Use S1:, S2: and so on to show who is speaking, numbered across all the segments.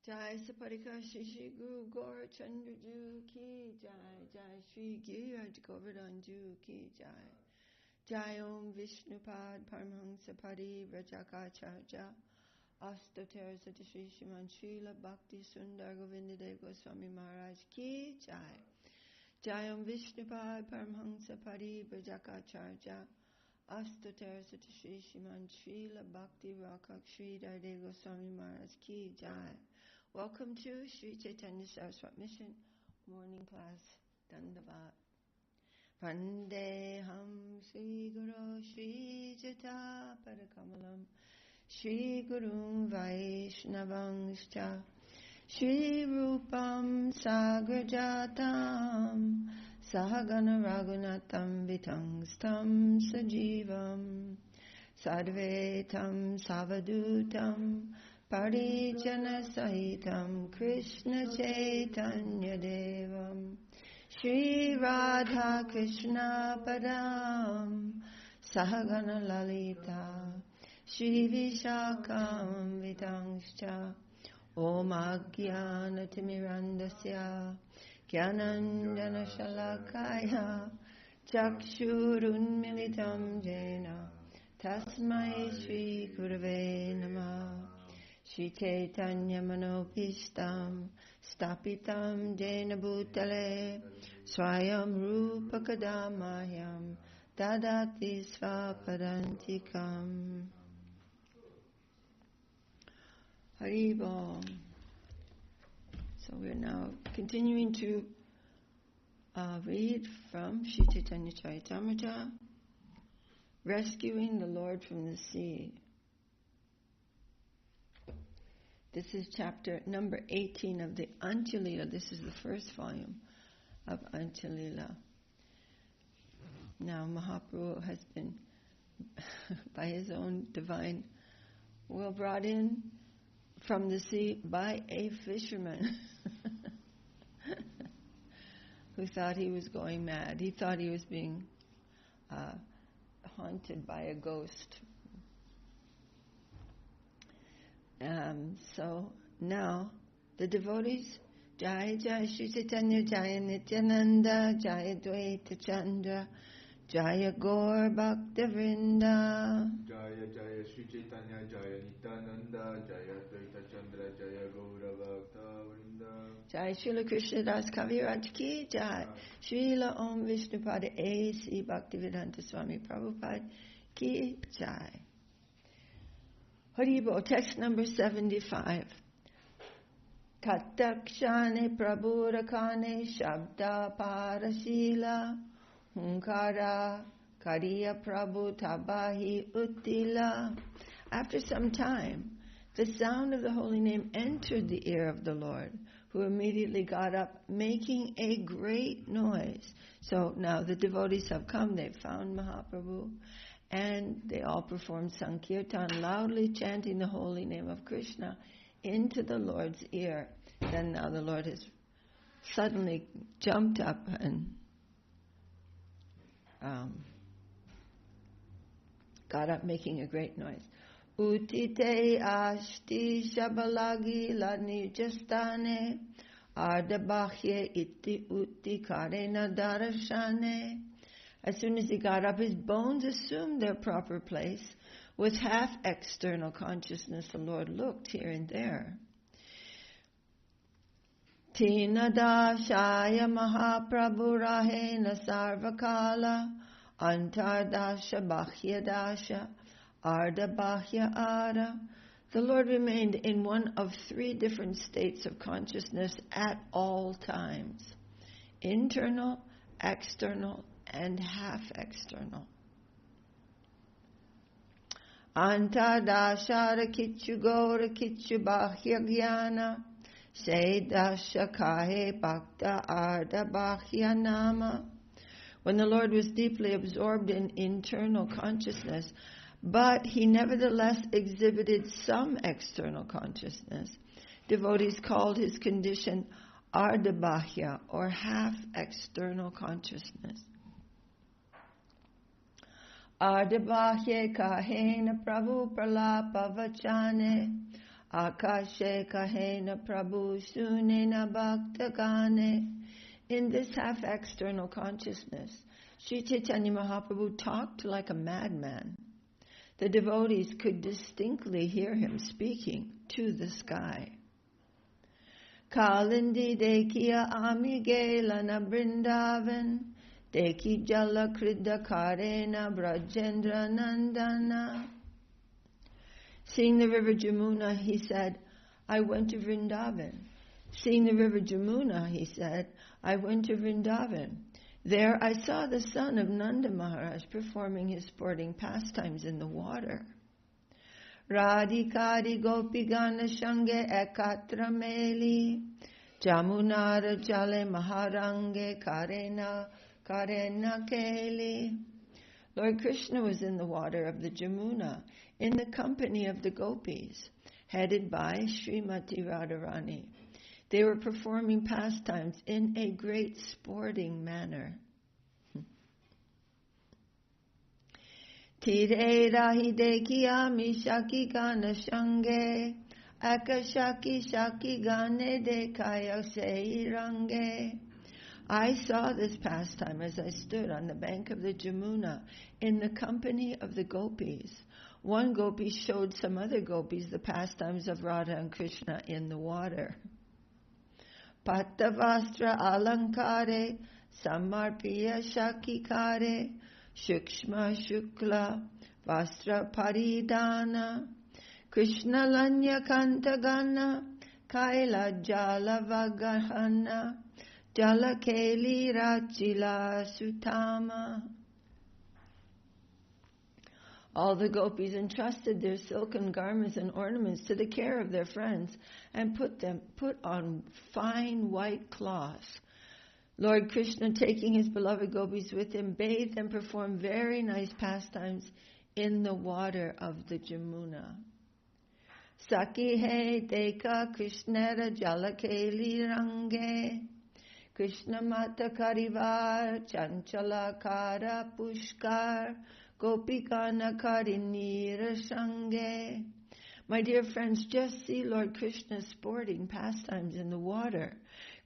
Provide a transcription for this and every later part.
S1: Jai Saparika Shri Guru Gaura Chandra Ju Ki Jai Jai Shri Giriraj Govardhan Ju Ki Jai Jai Om Vishnupad Paramhansa Pari Vraja Gopīs Astoter Sati Shri Shriman Srila Bhakti Sundar Govindadev Goswami Maharaj Ki Jai Jai Om Vishnupad Paramhansa Pari Vraja Gopīs Astoter Sati Shri Shriman Srila Bhakti Rakak Shri Haridev Goswami Maharaj Ki Jai. Welcome to Śri Chaitanya Saraswat Mission Morning Class. Dandavat. Vandeham Sri Guru Śri Jata Padakamalam Shri Guru Vaiṣṇavaṃ Shri Rupam Sagrajatam Sahagana Raghunatam Vitangstam Sajivam Sadvetam Savadutam Parijana Sahitam Krishna Chaitanya Devam Shri Radha Krishna Padam Sahagana Lalita Shri Vishakam Vitangscha Om Ajnana Timirandasya Gyananjana Shalakaya Chakshurunmilitam Jena Tasmai Shri Gurave Namah Shri Chaitanya Manopishtam Stapitam Jena Bhutale Swayam Rupa Kadamahyam Dadati Svapadantikam. Haribo. So we're now continuing to read from Śri Chaitanya Charitamrita, Rescuing the Lord from the Sea. This is chapter number 18 of the Antya Lila. This is the first volume of Antya Lila. Now Mahaprabhu has been, by his own divine will, brought in from the sea by a fisherman who thought he was going mad. He thought he was being haunted by a ghost. So now the devotees, Jai Jai Śri Chaitanya Jaya Nityananda Jaya Dvaita Chandra Jaya Gaur Bhakta Vrinda
S2: Jaya Jaya Śri Chaitanya Jaya Nityananda Jaya Dvaita Chandra Jaya Gaur Bhakta Vrinda
S1: Jai Sri Krishna Das Kaviraj Ki Jai Srila Om Vishnupada A.C. Bhaktivedanta Swami Prabhupada Ki Jai. Haribo, text number 75. Katakshane Prabhurakane Shabda Parashila Hunkara Kariya Prabhu Tabahi Uttila. After some time, the sound of the holy name entered the ear of the Lord, who immediately got up, making a great noise. So now the devotees have come, they've found Mahaprabhu, and they all performed Sankirtan, loudly chanting the holy name of Krishna into the Lord's ear. Then now the Lord has suddenly jumped up and got up, making a great noise. Utite ashti shabalagi lani justane ardabahye iti utti karena darashane. As soon as he got up, his bones assumed their proper place. With half external consciousness, the Lord looked here and there. Tinadashaya Mahaprabhu Rahena Sarvakala Antardasha Bhakhyadasha Arda Bhakya Ara. The Lord remained in one of three different states of consciousness at all times: internal, external, and half external. Antardashara Kichu Gora Kichu Bhakya Jnana Sedasha Kahe Bhakta Arda Bhakya Nama. When the Lord was deeply absorbed in internal consciousness, but he nevertheless exhibited some external consciousness, devotees called his condition Arda Bhakya, or half external consciousness. Arda Bhakya Kahena Prabhu Pralapa Vachane Akashe kahena Prabhu sunena bhakta gane. In this half-external consciousness, Śri Chaitanya Mahaprabhu talked like a madman. The devotees could distinctly hear him speaking to the sky. Kalindi dekiya amigela brindavan, deki jala krida karena brajendra nandana. Seeing the river Jamuna, he said, I went to Vrindavan. Seeing the river Jamuna, he said, I went to Vrindavan. There I saw the son of Nanda Maharaj performing his sporting pastimes in the water. Radhikari gopigana shange ekatra meli, Jamunara jale maharange karena keli. Lord Krishna was in the water of the Jamuna, in the company of the gopis, headed by Srimati Radharani. They were performing pastimes in a great sporting manner. Tire rahi dekiyami shaki gana shange, akashaki shaki gane dekaya sei range. I saw this pastime as I stood on the bank of the Jamuna in the company of the gopis. One gopi showed some other gopis the pastimes of Radha and Krishna in the water. Pattavastra alankare, samarpiya shakikare, shukshma shukla, vastra paridana, Krishna lanya kantagana, kaila jala vagahana, jala keli rachila sutama. All the gopis entrusted their silken garments and ornaments to the care of their friends and put on fine white cloths. Lord Krishna, taking his beloved gopis with him, bathed and performed very nice pastimes in the water of the Jamuna. Saki he deka Krishnera jalakeli range, Krishna mata karivar chanchala kara pushkar, Gopikana karinira shange. My dear friends, just see Lord Krishna's sporting pastimes in the water.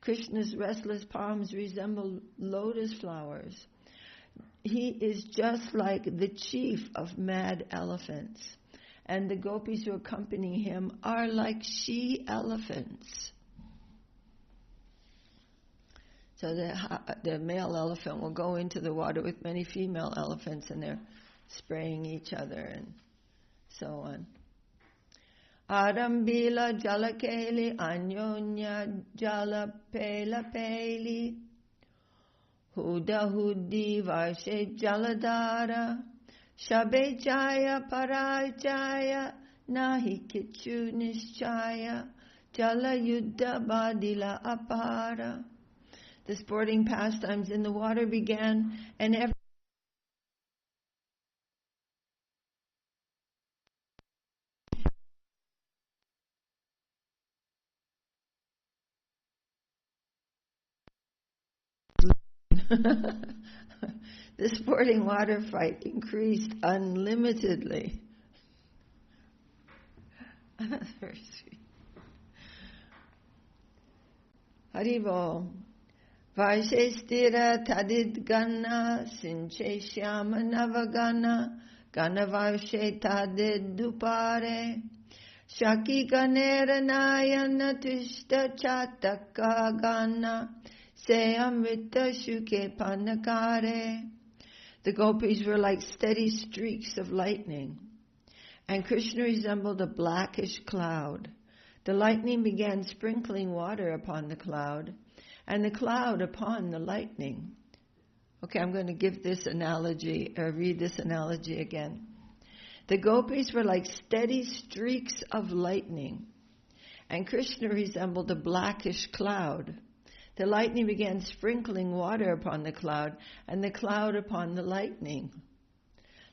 S1: Krishna's restless palms resemble lotus flowers. He is just like the chief of mad elephants. And the gopis who accompany him are like she-elephants. So the male elephant will go into the water with many female elephants, and they're spraying each other and so on. Arambila jalakeli anyonya jala pela peli, huda hudi varshe jaladara, shabe jaya parajaya, nahi kichu nischaya, jala yuddha badila apara. The sporting pastimes in the water began, and the sporting water fight increased unlimitedly. That's very sweet. Haribo. Vaishestira tadid gana, sinche shyama navagana, gana varshe tadid dupare, shaki ganera nayana tishta chataka gana, se amrita shuke panakare. The gopis were like steady streaks of lightning, and Krishna resembled a blackish cloud. The lightning began sprinkling water upon the cloud, and the cloud upon the lightning. Okay, I'm going to give this analogy, or read this analogy again. The gopis were like steady streaks of lightning, and Krishna resembled a blackish cloud. The lightning began sprinkling water upon the cloud, and the cloud upon the lightning.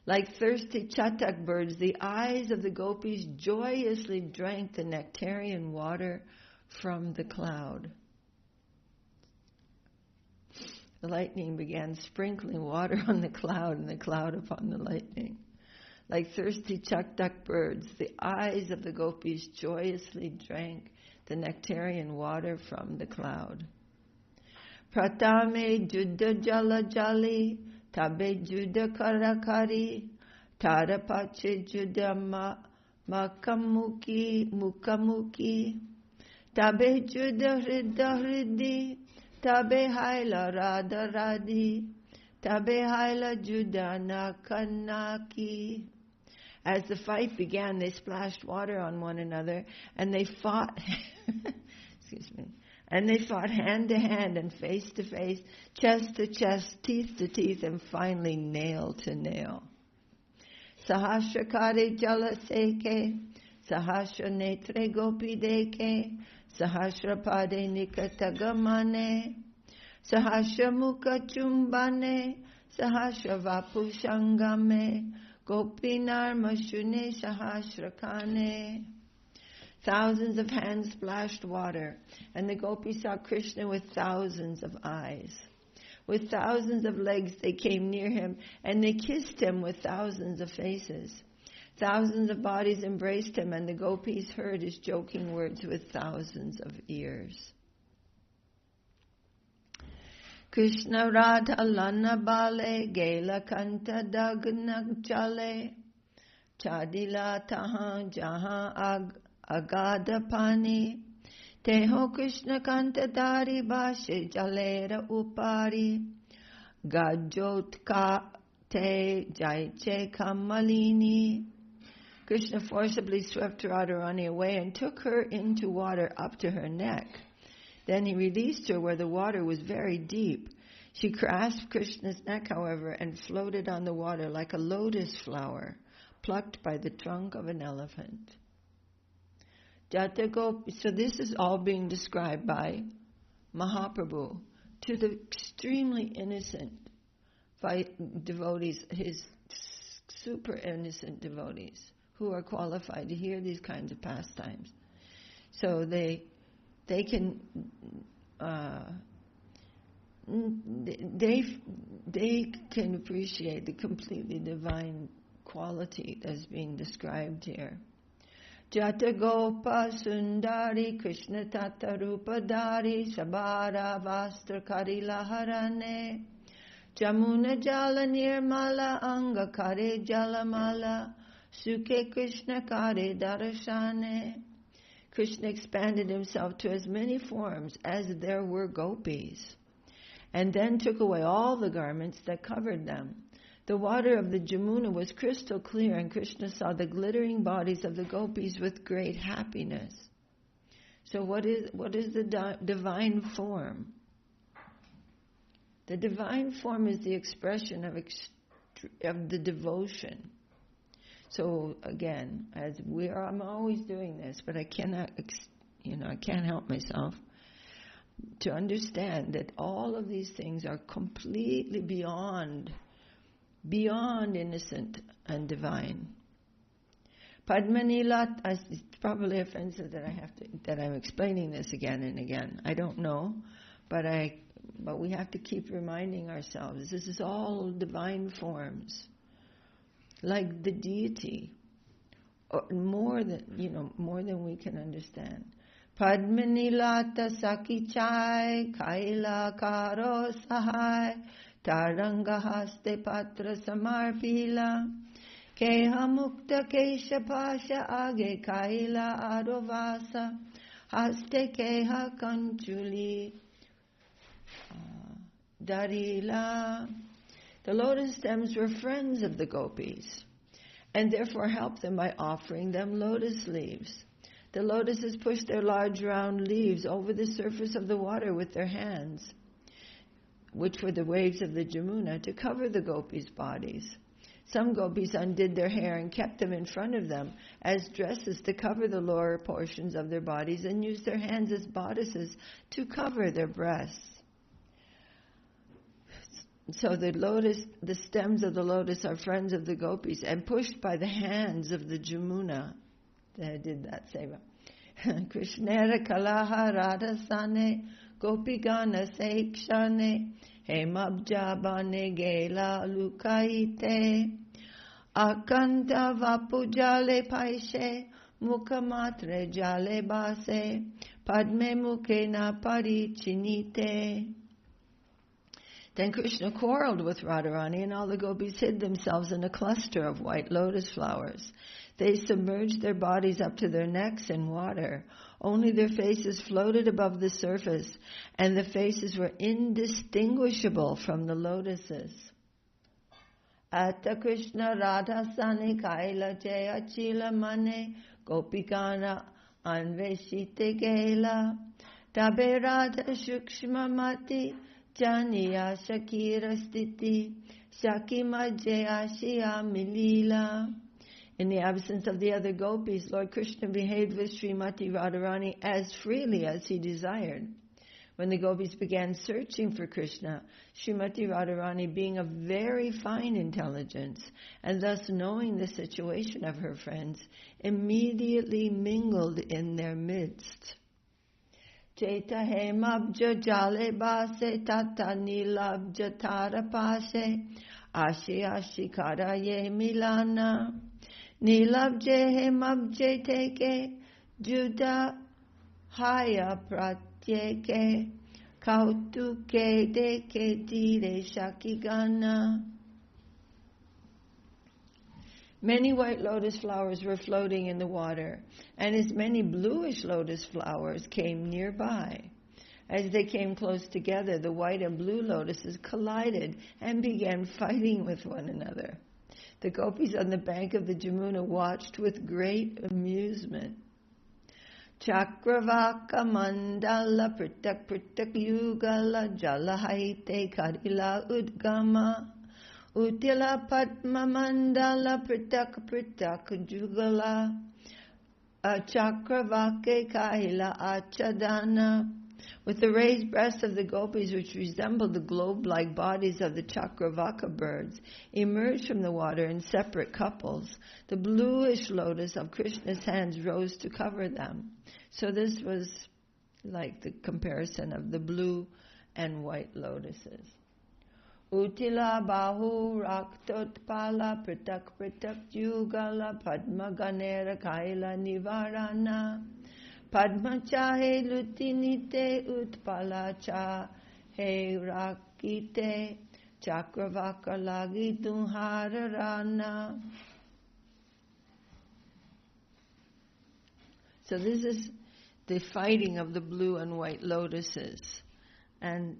S1: Like thirsty chatak birds, the eyes of the gopis joyously drank the nectarian water from the cloud. The lightning began sprinkling water on the cloud, and the cloud upon the lightning. Like thirsty chak-dak birds, the eyes of the gopis joyously drank the nectarian water from the cloud. Pratame juddha jala jali, tabe juddha karakari, tarapache juddha mukamuki, tabe juddha hridda hridi, tabe haila radha radhi, tabe haila juddha nakanaki. As the fight began, they splashed water on one another, and they fought. And they fought hand to hand and face to face, chest to chest, teeth to teeth, and finally nail to nail. Sahasrakare jala seke, sahasra netre gopi deke, sahasra pade nikatagamane, sahasra mukha chumbane, sahasra vapu shangame, gopinar mashune sahasrakane. Thousands of hands splashed water, and the gopis saw Krishna with thousands of eyes. With thousands of legs they came near him, and they kissed him with thousands of faces. Thousands of bodies embraced him, and the gopis heard his joking words with thousands of ears. Krishna Radha Lana Bale, Gela Kanta Dagnak Jale, Chadila Taha Jaha Agada Pani, Teho Krishna Kanta Dari Bashe Jalera Upari, Gajot Ka Te Jaiche Kamalini. Krishna forcibly swept Radharani away and took her into water up to her neck. Then he released her where the water was very deep. She grasped Krishna's neck, however, and floated on the water like a lotus flower plucked by the trunk of an elephant. So this is all being described by Mahaprabhu to the extremely innocent devotees, his super innocent devotees, who are qualified to hear these kinds of pastimes. So they can appreciate the completely divine quality that's being described here. Jata Gopa Sundari Krishna Tata Rupadari Sabara Vastra Karila Harane Jamuna Jala Nirmala Anga Kare Jalamala Suke Krishna Kare Darashane. Krishna expanded himself to as many forms as there were gopis, and then took away all the garments that covered them. The water of the Jamuna was crystal clear, and Krishna saw the glittering bodies of the gopis with great happiness. So what is the divine form? The divine form is the expression of the devotion. So again, I'm always doing this, but I cannot, I can't help myself to understand that all of these things are completely beyond innocent and divine. Padmanila, it's probably offensive that I'm explaining this again and again. I don't know, but we have to keep reminding ourselves this is all divine forms, like the deity, or more than we can understand. Padmanilata sakichai kaila karo sahai Taranga haste patra samarpila Keha mukta kesha pasha age kaila arovasa Haste keha kanchuli darila. The lotus stems were friends of the gopis, and therefore helped them by offering them lotus leaves. The lotuses pushed their large round leaves over the surface of the water with their hands, which were the waves of the Jamuna, to cover the gopis' bodies. Some gopis undid their hair and kept them in front of them as dresses to cover the lower portions of their bodies, and used their hands as bodices to cover their breasts. So the stems of the lotus are friends of the gopis, and pushed by the hands of the Jamuna. They did that seva. Krishnera kalaha radhasane Gopigana Sekshane Hemabjabane Gela Lukaite Akanta vapu jale paishe, mukhamatre jale base, padme mukhe na parichinite. Then Krishna quarreled with Radharani, and all the gopis hid themselves in a cluster of white lotus flowers. They submerged their bodies up to their necks in water. Only their faces floated above the surface, and the faces were indistinguishable from the lotuses. Atta Krishna Radha Sani Kaila Jaya Chila Mane Gopikana Anveshite Gela Tabe Radha Shukshma Mati Janiya Shakira Stiti Shakima Jaya Shia Milila. In the absence of the other gopis, Lord Krishna behaved with Srimati Radharani as freely as he desired. When the gopis began searching for Krishna, Srimati Radharani, being of very fine intelligence and thus knowing the situation of her friends, immediately mingled in their midst. Cheta hemabja jale base tata nilabja tarapase ashi ashi Haraye milana nilabje hemabje teke juda haya pratyeke kautuke deke dire shakigana. Many white lotus flowers were floating in the water, and as many bluish lotus flowers came nearby. As they came close together, the white and blue lotuses collided and began fighting with one another. The gopis on the bank of the Jamuna watched with great amusement. Chakravaka mandala pritak pritak yugala jalahaite karila udgama Utila Padma Mandala Pritak Pritak Jugala Chakravake Kaila Achadana. With the raised breasts of the gopis, which resembled the globe-like bodies of the Chakravaka birds, emerged from the water in separate couples. The bluish lotus of Krishna's hands rose to cover them. So this was like the comparison of the blue and white lotuses. Utila bahu raktotpala pritak pritak yugala padma ganera kaila nivarana padma chahe lutinite utpala chahe rakite chakravaka lagi dunhararana. So this is the fighting of the blue and white lotuses, and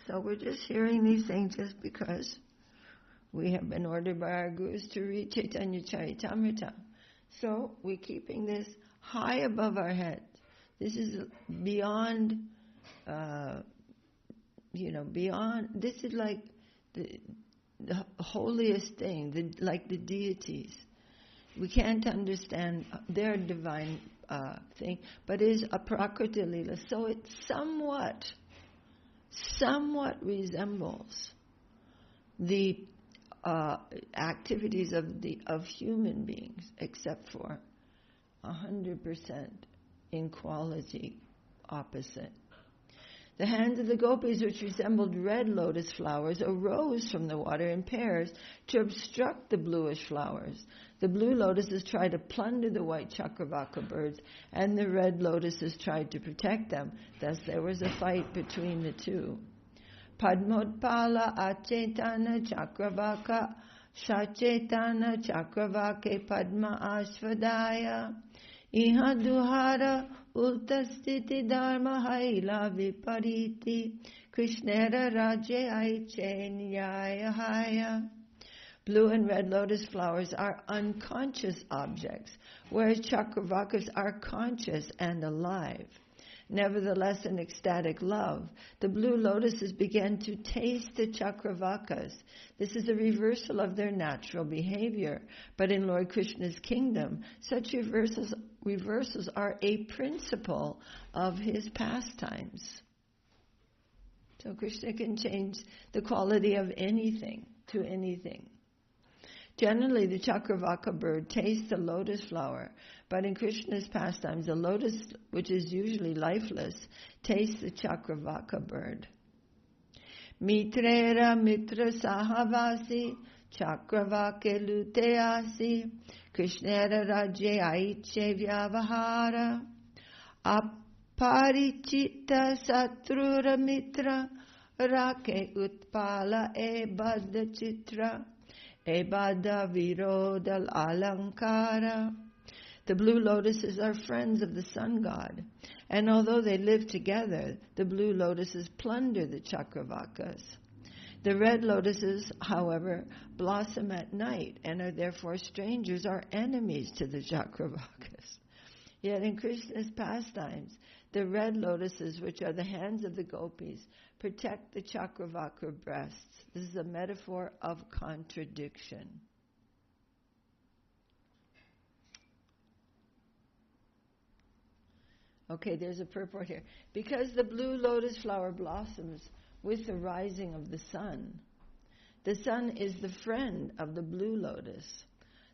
S1: so we're just hearing these things just because we have been ordered by our gurus to read Chaitanya Charitamrita. So we're keeping this high above our heads. This is beyond, beyond. This is like the holiest thing, like the deities. We can't understand their divine thing, but it is a Prakriti Lila. So it somewhat resembles the activities of human beings, except for 100% in quality opposite. The hands of the gopis, which resembled red lotus flowers, arose from the water in pairs to obstruct the bluish flowers. The blue lotuses tried to plunder the white Chakravaka birds, and the red lotuses tried to protect them. Thus there was a fight between the two. Padmodpala achetana Chakravaka shachetana Chakravake Padma-āśvadaya iha duhara ultastiti dharma haila vipariti krishnera rajya aiche nyaya haya. Blue and red lotus flowers are unconscious objects, whereas Chakravakas are conscious and alive. Nevertheless, in ecstatic love, the blue lotuses began to taste the Chakravakas. This is a reversal of their natural behavior. But in Lord Krishna's kingdom, such reversals are a principle of his pastimes. So Krishna can change the quality of anything to anything. Generally, the Chakravaka bird tastes the lotus flower, but in Krishna's pastimes, the lotus, which is usually lifeless, tastes the Chakravaka bird. Mitrera mitra sahavasi Chakravake luteasi Krishnera rajye aiche vyavahara Aparichita satrura mitra Rake utpala ebadda chitra Ebadda virodal alankara. The blue lotuses are friends of the sun god, and although they live together, the blue lotuses plunder the Chakravakas. The red lotuses, however, blossom at night and are therefore strangers or enemies to the Chakravakas. Yet in Krishna's pastimes, the red lotuses, which are the hands of the gopis, protect the Chakravaka breasts. This is a metaphor of contradiction. Okay, there's a purport here. Because the blue lotus flower blossoms with the rising of the sun is the friend of the blue lotus.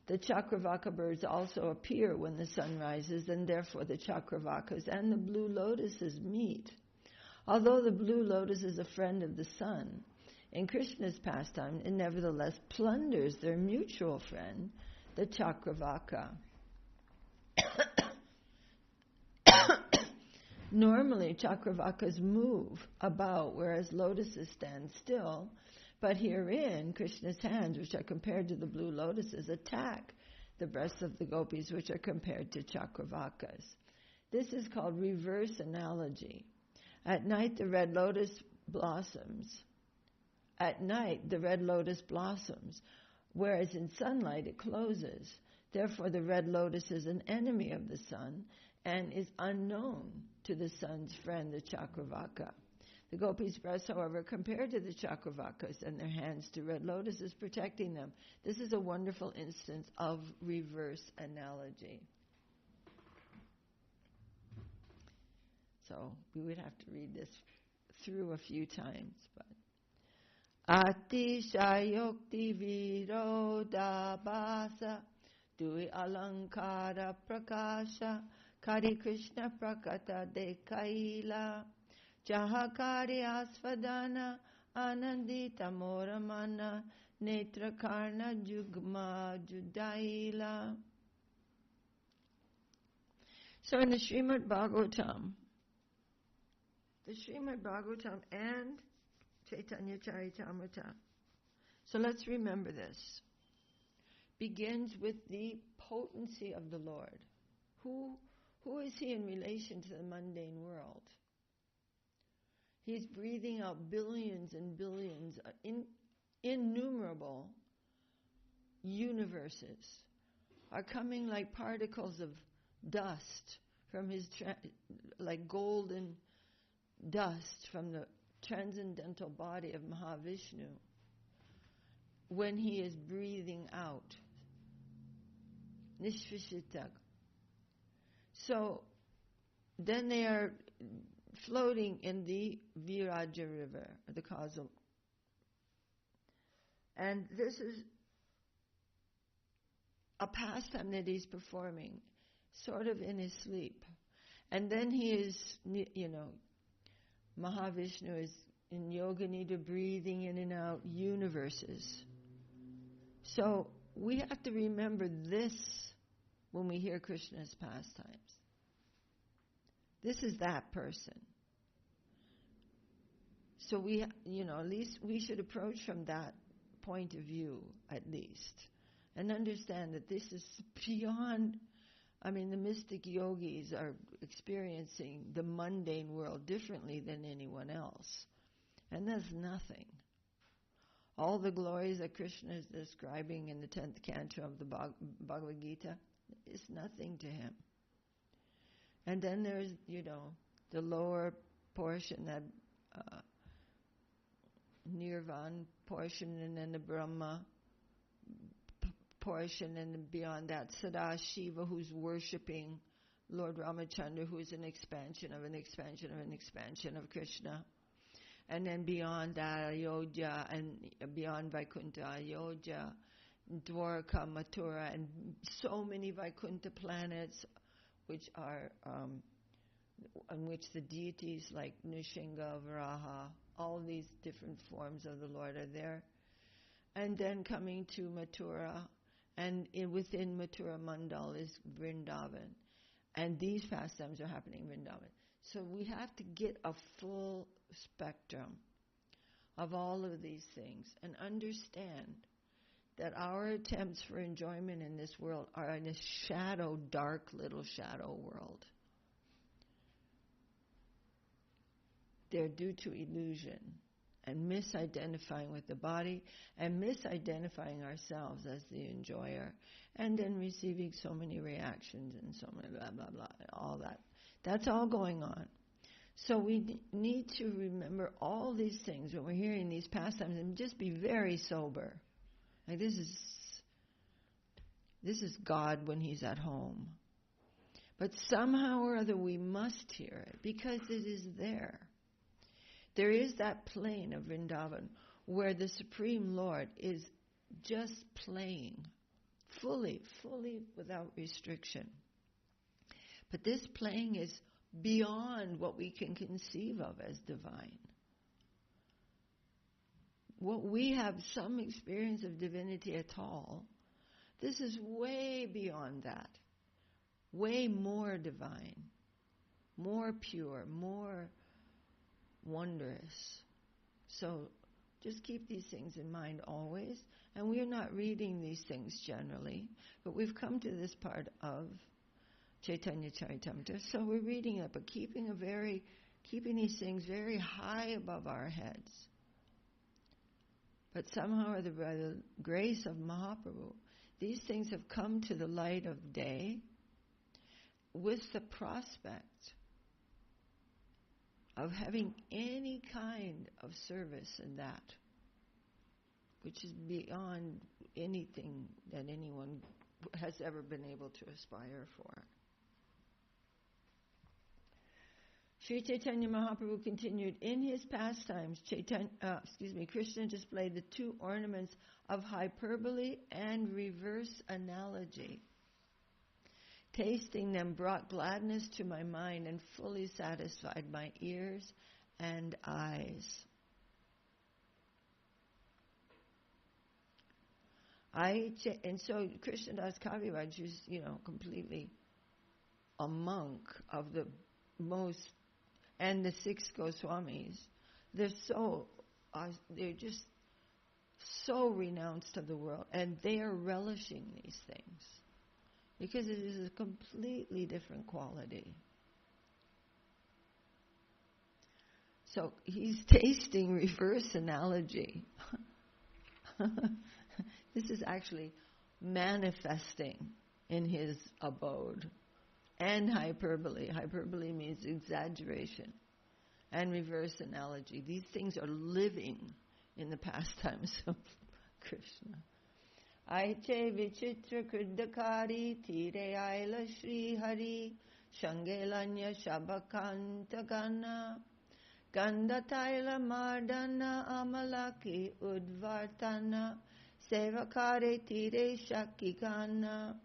S1: The Chakravaka birds also appear when the sun rises, and therefore the Chakravakas and the blue lotuses meet. Although the blue lotus is a friend of the sun, in Krishna's pastime, it nevertheless plunders their mutual friend, the Chakravaka. Normally, Chakravakas move about, whereas lotuses stand still. But herein, Krishna's hands, which are compared to the blue lotuses, attack the breasts of the gopis, which are compared to Chakravakas. This is called reverse analogy. At night, the red lotus blossoms. Whereas in sunlight, it closes. Therefore, the red lotus is an enemy of the sun and is unknown to the sun's friend, the Chakravaka. The gopis' breasts, however, compared to the Chakravakas and their hands to red lotuses, protecting them. This is a wonderful instance of reverse analogy. So we would have to read this through a few times. But Atishayokti virodabhasa Dui alankara prakasha Kari Krishna prakata dekaila Jahakari asvadana Anandita moramana Netrakarna jugma judaila. So in the Srimad Bhagavatam and Chaitanya Charitamrita, so let's remember this, begins with the potency of the Lord. Who is he in relation to the mundane world? He's breathing out billions and billions, innumerable universes are coming like particles of dust from his, like golden dust from the transcendental body of Mahavishnu when he is breathing out. Nishvishita. So then they are floating in the Viraja river, the causal. And this is a pastime that he's performing, sort of in his sleep. And then he is, Mahavishnu is in Yoga Nidra, breathing in and out universes. So we have to remember this when we hear Krishna's pastimes. This is that person. So we, at least we should approach from that point of view, at least, and understand that this is beyond. The mystic yogis are experiencing the mundane world differently than anyone else, and that's nothing. All the glories that Krishna is describing in the 10th canto of the Bhagavad Gita is nothing to him. And then there's, the lower portion, that Nirvana portion, and then the Brahma portion, and beyond that, Sadashiva, who's worshipping Lord Ramachandra, who is an expansion of an expansion of an expansion of Krishna. And then beyond that, Ayodhya, and beyond Vaikuntha, Ayodhya, Dwarka, Mathura, and so many Vaikuntha planets, which are on which the deities like Nrsimha, Varaha, all these different forms of the Lord are there. and then coming to Mathura, and within Mathura Mandal is Vrindavan. And these pastimes are happening in Vrindavan. So we have to get a full spectrum of all of these things and understand that our attempts for enjoyment in this world are in a shadow, dark little shadow world. They're due to illusion and misidentifying with the body and misidentifying ourselves as the enjoyer, and then receiving so many reactions and so many blah, blah, blah, all that. That's all going on. So we need to remember all these things when we're hearing these pastimes and just be very sober. Like this is God when He's at home. But somehow or other we must hear it because it is there. There is that plane of Vrindavan where the Supreme Lord is just playing fully without restriction. But this playing is beyond what we can conceive of as divine. What we have some experience of divinity at all, this is way beyond that. Way more divine, more pure, more wondrous. So just keep these things in mind always. And we are not reading these things generally, but we've come to this part of Chaitanya Charitamrita, so we're reading it, but keeping these things very high above our heads. But somehow or other, by the grace of Mahaprabhu, these things have come to the light of day with the prospect of having any kind of service in that, which is beyond anything that anyone has ever been able to aspire for. Śri Chaitanya Mahaprabhu continued, in his pastimes, Krishna displayed the two ornaments of hyperbole and reverse analogy. Tasting them brought gladness to my mind and fully satisfied my ears and eyes. And so Krishnadas Kaviraj, who's, completely a monk of the most, and the 6 Goswamis, they're just so renounced of the world, and they are relishing these things because it is a completely different quality. So he's tasting reverse analogy. This is actually manifesting in his abode. And hyperbole. Hyperbole means exaggeration. And reverse analogy. These things are living in the pastimes of Krishna. Aiche vichitra kruddakari tire aila Shri Hari Shangelanya Shabakanta Gana Gandataila Mardana Amalaki Udvartana Sevakare tire Shakikana.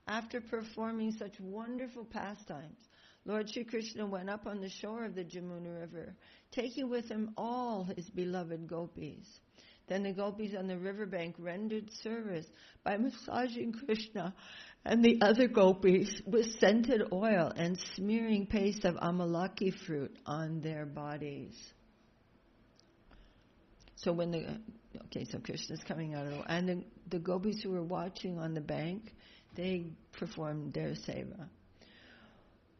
S1: After performing such wonderful pastimes, Lord Sri Krishna went up on the shore of the Jamuna River, taking with him all his beloved gopis. Then the gopis on the riverbank rendered service by massaging Krishna and the other gopis with scented oil and smearing paste of amalaki fruit on their bodies. So so Krishna's coming out of the water, and the gopis who were watching on the bank, they performed their seva.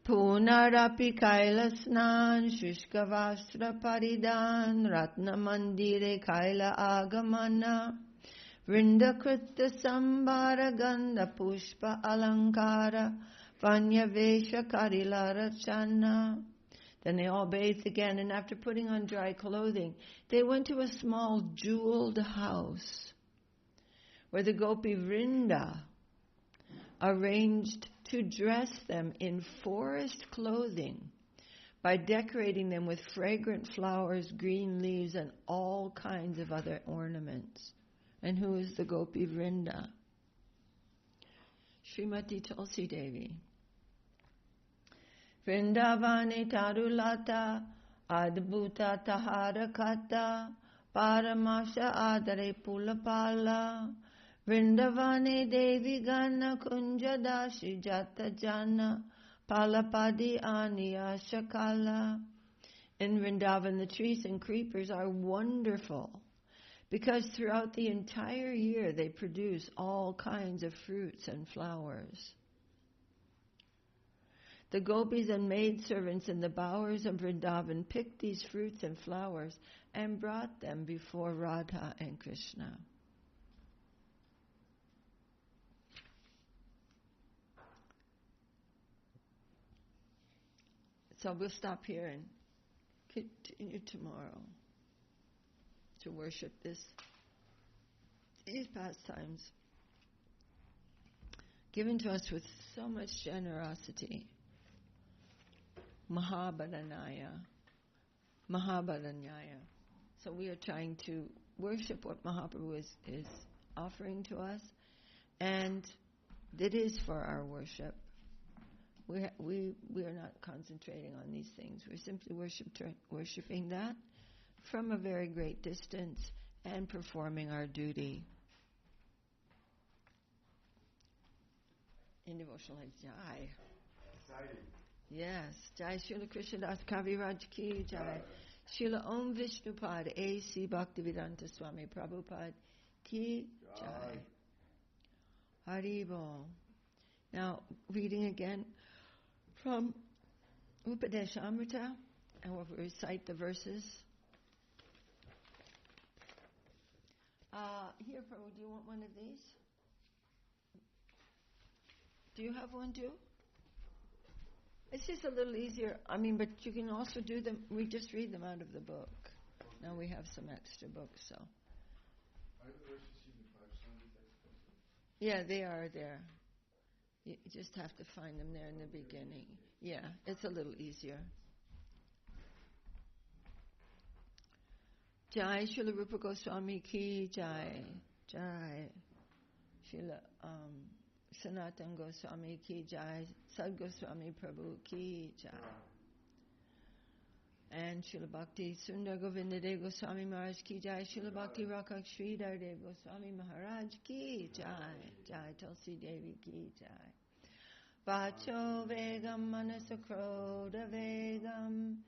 S1: Punarapi kailasnan shushkavastra paridan ratna mandire kaila agamana vrindakrita sambara ganda pushpa alankara vanyavesha karila rachana. Then they all bathed again, and after putting on dry clothing, they went to a small jeweled house where the gopi Vrinda arranged to dress them in forest clothing by decorating them with fragrant flowers, green leaves, and all kinds of other ornaments. And who is the Gopi Vrinda? Srimati Tulsi Devi. Vrindavani Tarulata Adbhuta Taharakata Paramasha adare pulapala Vrindavane devi gana kunjadashi jata jana palapadi aniya shakala. In Vrindavan, the trees and creepers are wonderful because throughout the entire year they produce all kinds of fruits and flowers. The gopis and maidservants in the bowers of Vrindavan picked these fruits and flowers and brought them before Radha and Krishna. So we'll stop here and continue tomorrow to worship these pastimes given to us with so much generosity. Mahabharanyaya. So we are trying to worship what Mahaprabhu is offering to us, and it is for our worship. We are not concentrating on these things. We're simply worshiping that from a very great distance and performing our duty. In devotional life, Jai.
S2: Exciting.
S1: Yes, Jai Srila Krishna Das Kaviraj Ki Jai. Srila Om Vishnupad A.C. Bhaktivedanta Swami Prabhupada Ki Jai. Haribo. Now, reading again from Upadeśāmṛta, and we'll recite the verses. Here, Prabhu, do you want one of these? Do you have one too? It's just a little easier. But you can also do them. We just read them out of the book. Now we have some extra books, so. Yeah, they are there. You just have to find them there in the beginning. Yeah, it's a little easier. Jai Srila Rupa Goswami Ki Jai. Jai Srila Sanatana Goswami Ki Jai. Sad Goswami Prabhu Ki Jai. And Srila Bhakti Sundar Govindadev Goswami Maharaj Ki Jai. Srila Bhakti Rakak Sri Haridev Goswami Maharaj Ki Jai. Jai Tulsi Devi Ki Jai. Vacho Vegam Manasakroda Vegam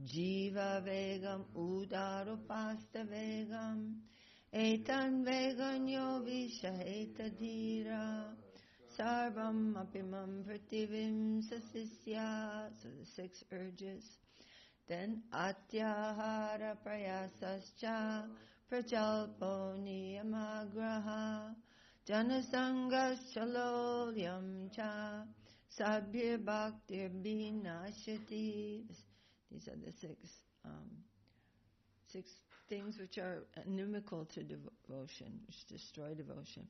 S1: Jiva Vegam Udarupasta Vegam Etan Veganyo Vishaheta Dhira Sarvam Apimam Prativim Sasisya. So the 6 urges. Then Atyahara Prayasascha Prajalpo Niyamagraha Janasangas Chalolyam Cha Sabhir Bhaktir Binashati. These are the 6 things which are inimical to devotion, which destroy devotion.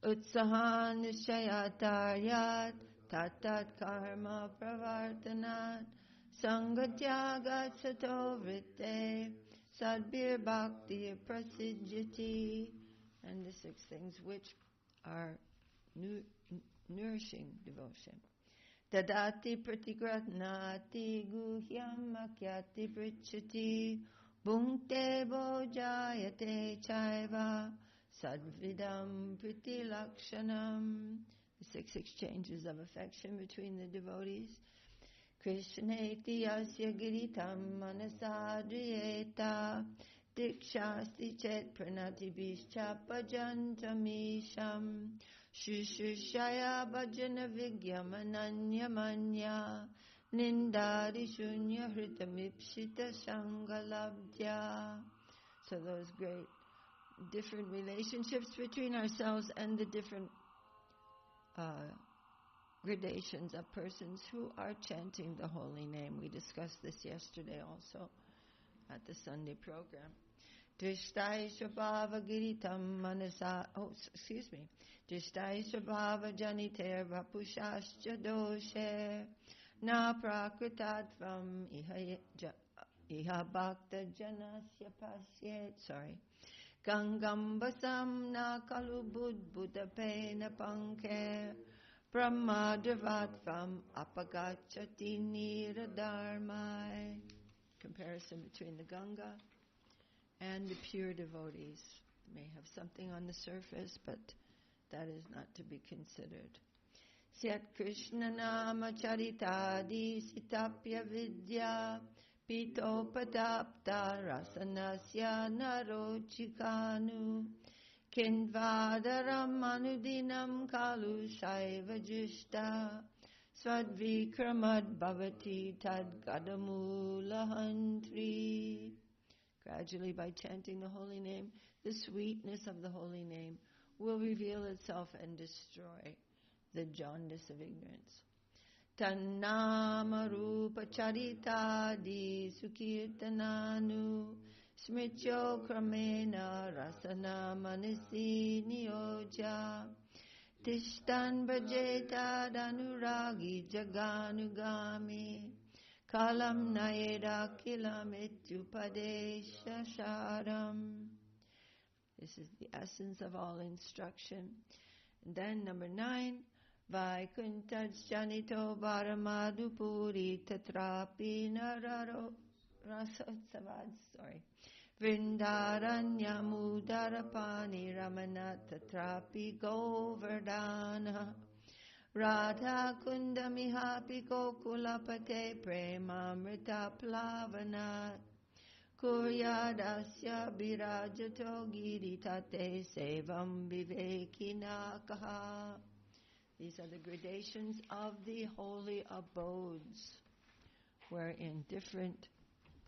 S1: Utsahan Nishayataryat Tatat Karma Pravartanat Sangatyagat Sato Vritte Sadbir Bhakti Prasidjati. And the 6 things which are nourishing devotion. Tadati pratigratnati guhyam makyati prichati bhunkte bojayate chaiva sadvidam priti lakshanam. The 6 exchanges of affection between the devotees. Krishneti asya giritam manasadriyeta dikshasti chet pranati bhischa pajantamisham Shushaya bhajana vigyamananya manya nindari shunya hritamipshita shangalabdya. So those great different relationships between ourselves and the different gradations of persons who are chanting the holy name. We discussed this yesterday also at the Sunday program. Drishtai Shabhava Giritam Manasa. Drishtai Shabhava Janiter Vapushascha Doshe Na Prakritatvam Iha Bhakta Janasya Pasyet. Gangambasam Na Kalubud Buddhapena Panke Brahmadravatvam Apagachati Nira Dharmai. Comparison between the Ganga and the pure devotees. May have something on the surface, but that is not to be considered. Sri Krishna nama charitadi sitapya vidya pitopatapta rasanasya narochikanu kindvadaram anudinam kalu saivajishta swadvikramad bhavati tad gadamulahantri. Gradually, by chanting the holy name, the sweetness of the holy name will reveal itself and destroy the jaundice of ignorance. Tannama rupa charitadi sukirtananu smrityo kramena rasana manasi niyoja tishtan bhajeta danuragi jaganugami kalam nayeda kilam upadeśāmṛta. This is the essence of all instruction. And then number 9, Vaikuntaj janito varamadu puri tatrapi nararo rasotsavad. Vrindaranyamudarapani ramana tatrapi govardhana. Radha kundamihapi gokulapate premamrita plavanat. Kuryadasya birajato giritate sevam vivekinakaha. These are the gradations of the holy abodes, wherein different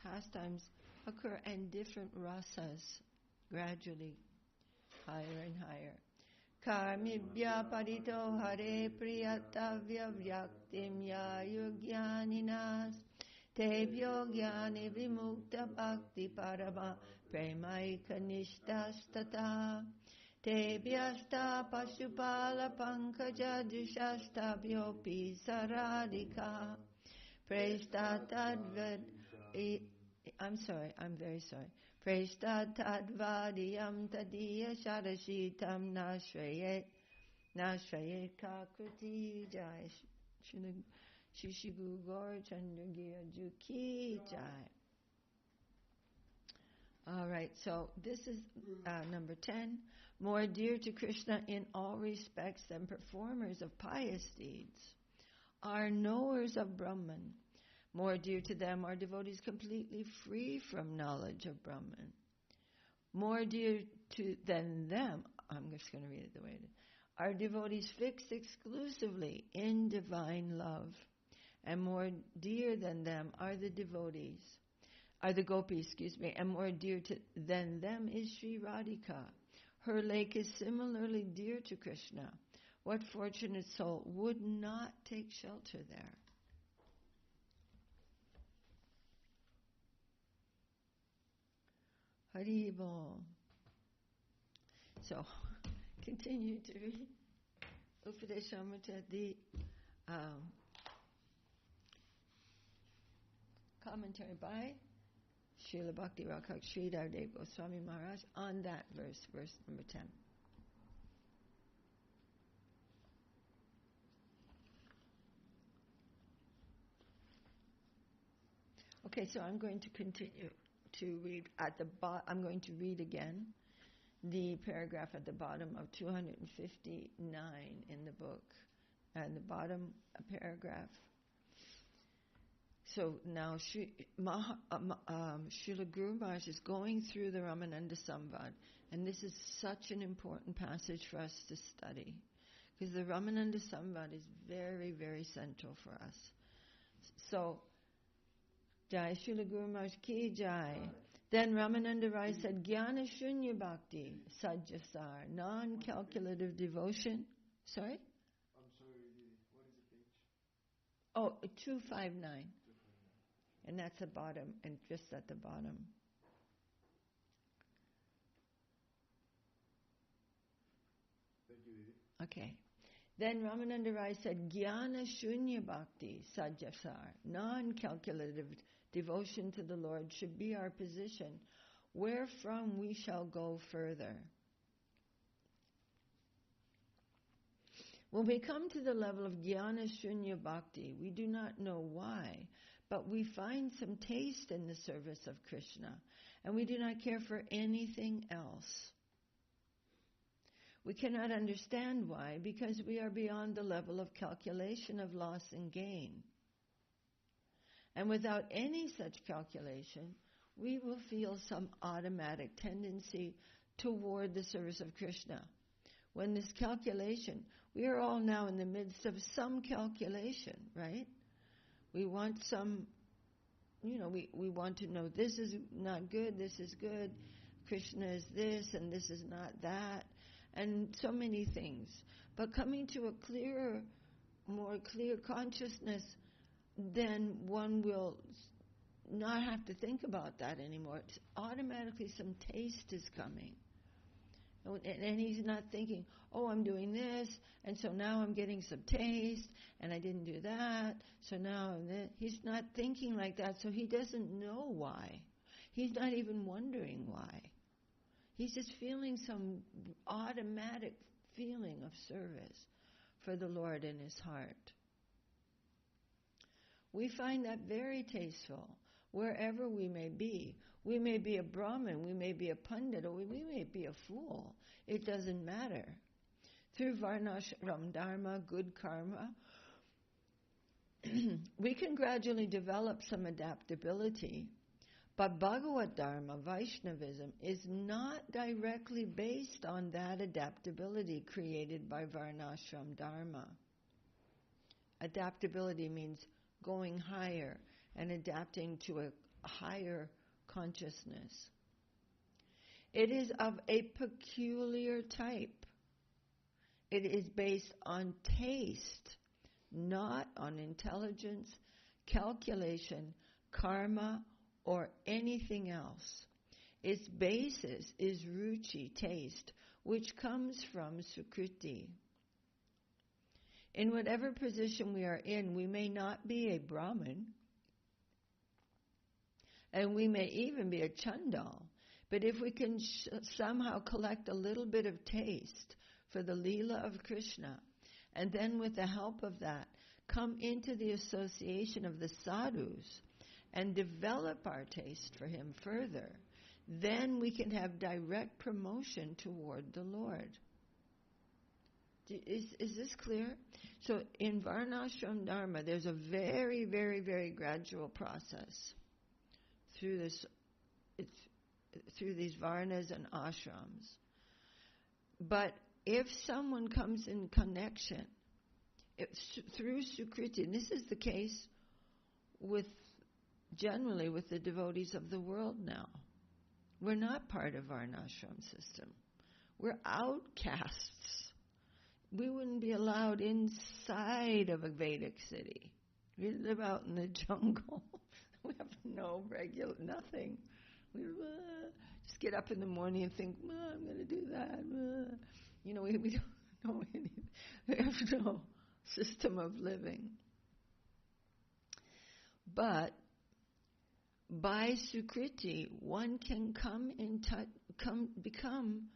S1: pastimes occur and different rasas gradually higher and higher. Karmibhya parito hare priyatavya vyaktim ya yogyaninas tebhyo gyani vimukta bhakti parama premaika nishtastata tebhyasta pashupala pankaja dushastabhyopi saradika preshtatadvad. I'm very sorry. Preshtatadvadiyam tadiya sharashitam nashrayet kakriti jai. Shishigu Gaur Chandragya Juki Jai. All right, so this is number 10. More dear to Krishna in all respects than performers of pious deeds are knowers of Brahman. More dear to them are devotees completely free from knowledge of Brahman. More dear than them, I'm just going to read it the way it is, are devotees fixed exclusively in divine love. And more dear than them are the gopis, and more dear than them is Sri Radhika. Her lake is similarly dear to Krishna. What fortunate soul would not take shelter there? Haridev. So, continue to read Upadeśāmṛta, the commentary by Srila Bhakti Rakshak Sridhar Goswami Maharaj on that verse number 10. Okay, so I'm going to continue to read at the bottom. I'm going to read again the paragraph at the bottom of 259 in the book, and the bottom paragraph. So now Srila Guru Maharaj is going through the Ramananda Samvad, and this is such an important passage for us to study, because the Ramananda Samvad is very, very central for us. So, Jai Srila Guru Maharaj ki Jai. Then Ramananda Rai said, Jnana Shunya Bhakti, Sajjasar, non-calculative devotion. Sorry?
S2: I'm sorry, what is the page?
S1: Oh, 259. And that's the bottom, and just at the bottom.
S2: Thank you, Didi.
S1: Okay. Then Ramananda Rai said, Jnana Shunya Bhakti, Sajjasar, non-calculative devotion to the Lord should be our position, wherefrom we shall go further. When we come to the level of Jnana Shunya Bhakti, we do not know why, but we find some taste in the service of Krishna, and we do not care for anything else. We cannot understand why, because we are beyond the level of calculation of loss and gain. And without any such calculation, we will feel some automatic tendency toward the service of Krishna. When this calculation, we are all now in the midst of some calculation, right? We want some, we want to know this is not good, this is good, Krishna is this and this is not that, and so many things. But coming to a more clear consciousness, then one will not have to think about that anymore. It's automatically some taste is coming. And he's not thinking, oh, I'm doing this, and so now I'm getting some taste, and I didn't do that, so now I'm this. He's not thinking like that, so he doesn't know why. He's not even wondering why. He's just feeling some automatic feeling of service for the Lord in his heart. We find that very tasteful wherever we may be. We may be a Brahmin, we may be a Pandit, or we may be a fool. It doesn't matter. Through Varna-āśrama Dharma, good karma, we can gradually develop some adaptability. But Bhagavad Dharma, Vaiṣṇavism, is not directly based on that adaptability created by Varna-āśrama Dharma. Adaptability means going higher and adapting to a higher consciousness. It is of a peculiar type. It is based on taste, not on intelligence, calculation, karma, or anything else. Its basis is ruchi, taste, which comes from sukriti. In whatever position we are in, we may not be a Brahmin, and we may even be a Chandal, but if we can somehow collect a little bit of taste for the Lila of Krishna, and then with the help of that, come into the association of the sadhus, and develop our taste for him further, then we can have direct promotion toward the Lord. Is this clear? So in Varna-āśrama Dharma, there's a very, very, very gradual process through these varnas and ashrams. But if someone comes in connection through sukriti, and this is the case generally with the devotees of the world now. We're not part of our Varna-āśrama system. We're outcasts. We wouldn't be allowed inside of a Vedic city. We live out in the jungle. We have no nothing. We just get up in the morning and think, I'm going to do that. We don't know anything. We have no system of living. But by Sukriti, one can become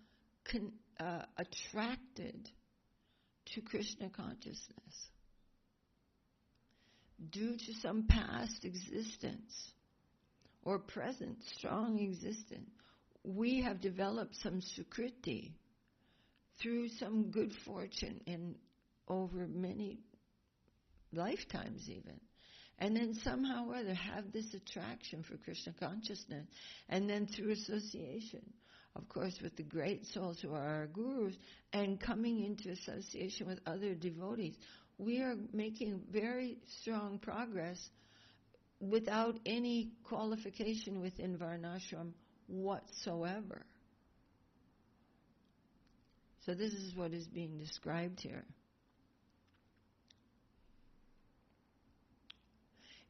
S1: attracted to Krishna consciousness due to some past existence or present strong existence. We have developed some Sukriti through some good fortune over many lifetimes even. And then somehow or other have this attraction for Krishna consciousness. And then through association, of course, with the great souls who are our gurus, and coming into association with other devotees, we are making very strong progress without any qualification within Varnashram whatsoever. So this is what is being described here.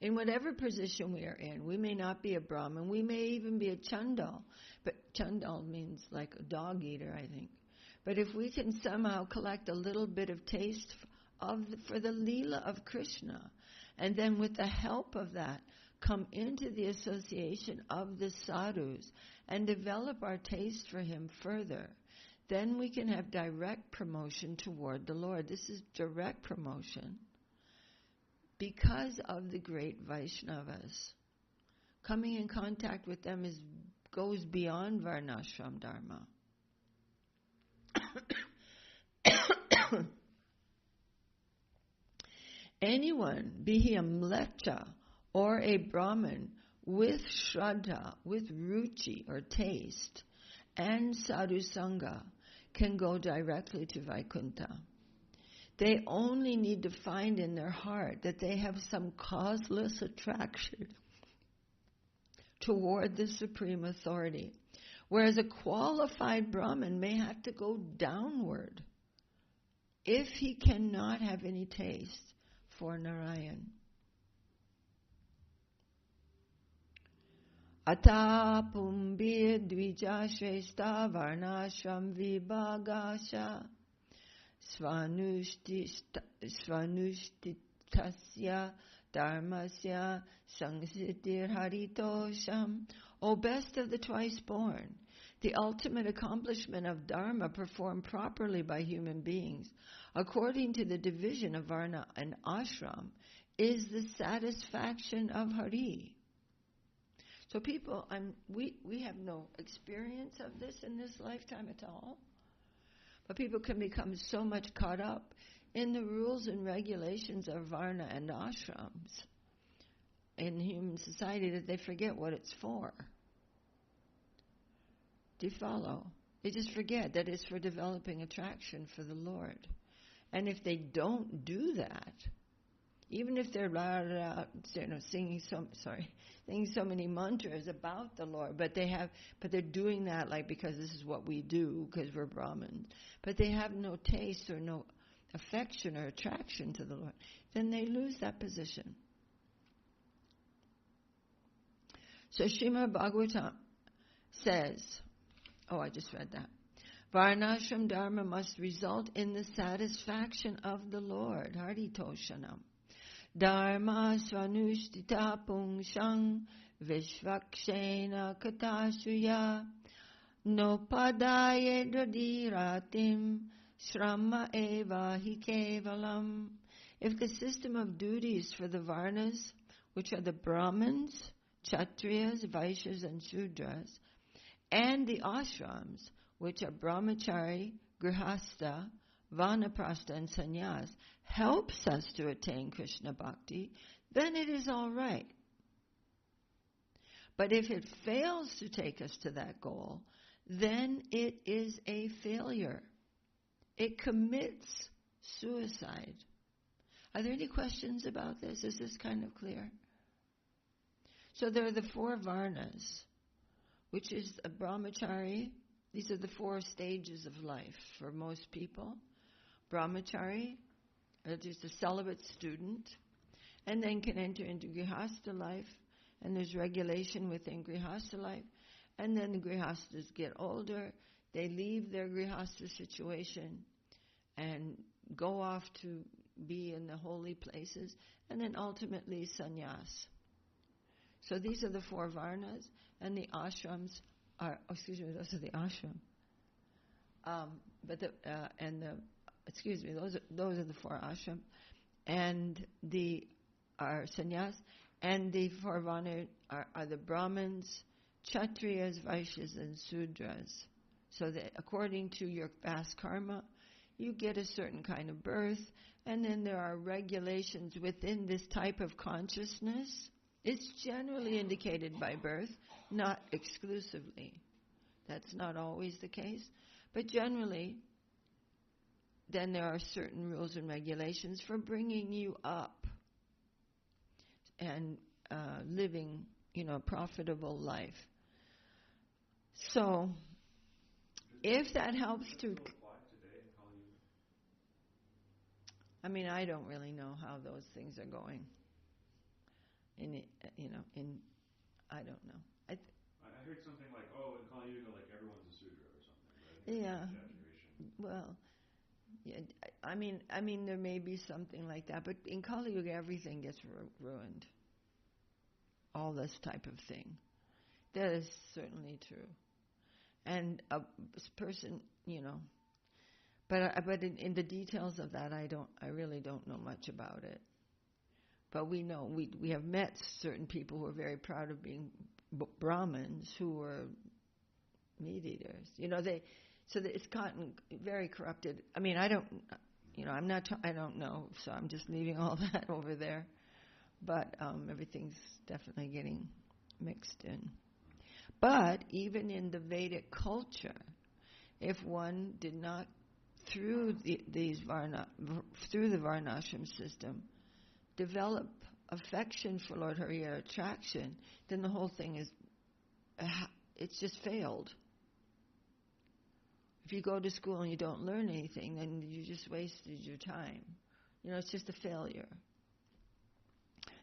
S1: In whatever position we are in, we may not be a Brahmin, we may even be a Chandal, but Chandal means like a dog eater, I think. But if we can somehow collect a little bit of taste for the Lila of Krishna, and then with the help of that, come into the association of the sadhus and develop our taste for him further, then we can have direct promotion toward the Lord. This is direct promotion. because of the great Vaishnavas. Coming in contact with them goes beyond Varna-āśrama Dharma. Anyone, be he a mleccha or a Brahmin, with shraddha, with ruchi or taste, and sadhu sangha, can go directly to Vaikuntha. They only need to find in their heart that they have some causeless attraction toward the Supreme Authority, whereas a qualified Brahmin may have to go downward if he cannot have any taste for Narayan. Ata pumbir dvija shrestha varnashram vibhagasha svanushthitasya dharmasya sangsittir haritosham. O best of the twice born, the ultimate accomplishment of Dharma performed properly by human beings, according to the division of Varna and Ashram, is the satisfaction of Hari. So people, we have no experience of this in this lifetime at all. But people can become so much caught up in the rules and regulations of Varna and Ashrams in human society that they forget what it's for. Do you follow? They just forget that it's for developing attraction for the Lord. And if they don't do that, even if they're singing so many mantras about the Lord, but they're doing that like because this is what we do because we're Brahmins, but they have no taste or no affection or attraction to the Lord, then they lose that position. So Srimad Bhagavatam says, I just read that. Varnashram Dharma must result in the satisfaction of the Lord. Haritoshanam. Dharma svanushtita pungshang vishvakshena katasuya nopadaye dradiratim shrama eva hi kevalam. If the system of duties for the Varnas, which are the Brahmins, Kshatriyas, Vaishyas, and Shudras, and the Ashrams, which are Brahmachari, Grihastha, Vanaprastha, and Sannyas, helps us to attain Krishna Bhakti, then it is all right. But if it fails to take us to that goal, then it is a failure. It commits suicide. Are there any questions about this? Is this kind of clear? So there are the four Varnas, which is a Brahmachari. These are the four stages of life for most people. Brahmachari, just a celibate student, and then can enter into Grihastha life, and there's regulation within Grihastha life, and then the Grihasthas get older, they leave their Grihastha situation and go off to be in the holy places, and then ultimately sannyas. So these are the four Varnas, and the ashrams are, those are the ashram. Those are the four ashram, and are sannyas, and the four Varna are the Brahmins, Kshatriyas, Vaishyas, and Sudras. So that according to your past karma, you get a certain kind of birth, and then there are regulations within this type of consciousness. It's generally indicated by birth, not exclusively. That's not always the case. But generally, then there are certain rules and regulations for bringing you up and living, a profitable life. So, if that helps to... I don't really know how those things are going. I don't know. I
S2: heard something like, in Kali Yuga, like everyone's a Sudra or something, right?
S1: Yeah. Well, yeah. There may be something like that, but in Kali Yuga, everything gets ruined. All this type of thing. That is certainly true. And a person, but in the details of that, I really don't know much about it. But we know, we have met certain people who are very proud of being Brahmins who were meat eaters. It's gotten very corrupted. I mean, I don't know, so I'm just leaving all that over there. But everything's definitely getting mixed in. But even in the Vedic culture, if one did not, through the Varna-āśrama system, develop affection for Lord Hari, or attraction, then the whole thing it's just failed. If you go to school and you don't learn anything, then you just wasted your time. It's just a failure.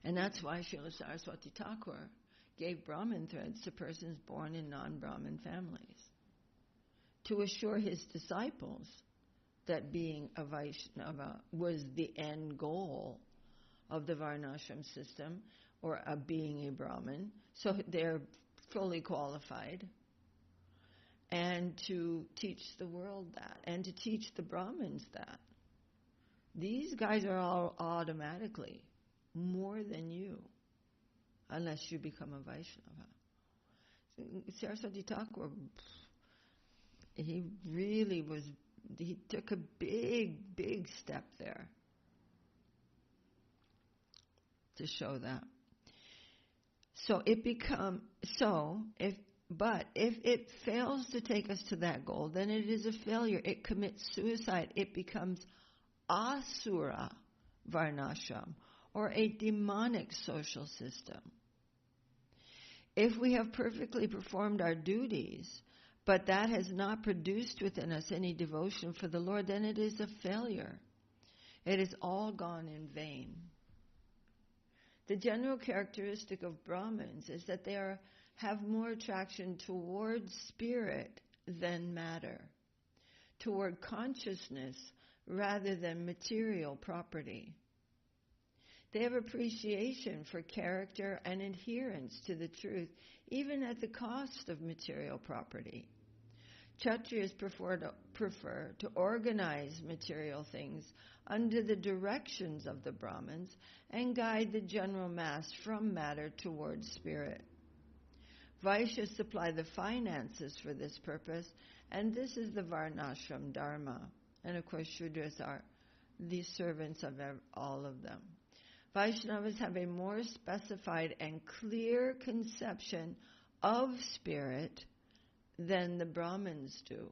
S1: And that's why Srila Saraswati Thakur gave Brahmin threads to persons born in non-Brahmin families, to assure his disciples that being a Vaishnava was the end goal of the Varna-āśrama system, or being a Brahmin, so they're fully qualified, and to teach the world that, and to teach the Brahmins that. These guys are all automatically more than you, unless you become a Vaishnava. Saraswati Thakur, he took a big, big step there to show that. If it fails to take us to that goal, then it is a failure. It commits suicide. It becomes asura varnashram, or a demonic social system. If we have perfectly performed our duties, but that has not produced within us any devotion for the Lord, then it is a failure. It has all gone in vain. The general characteristic of Brahmins is that they have more attraction towards spirit than matter, toward consciousness rather than material property. They have appreciation for character and adherence to the truth, even at the cost of material property. Kshatriyas prefer to organize material things under the directions of the Brahmins and guide the general mass from matter towards spirit. Vaishyas supply the finances for this purpose, and this is the Varna-āśrama Dharma. And of course, Shudras are the servants of all of them. Vaishnavas have a more specified and clear conception of spirit than the Brahmins do.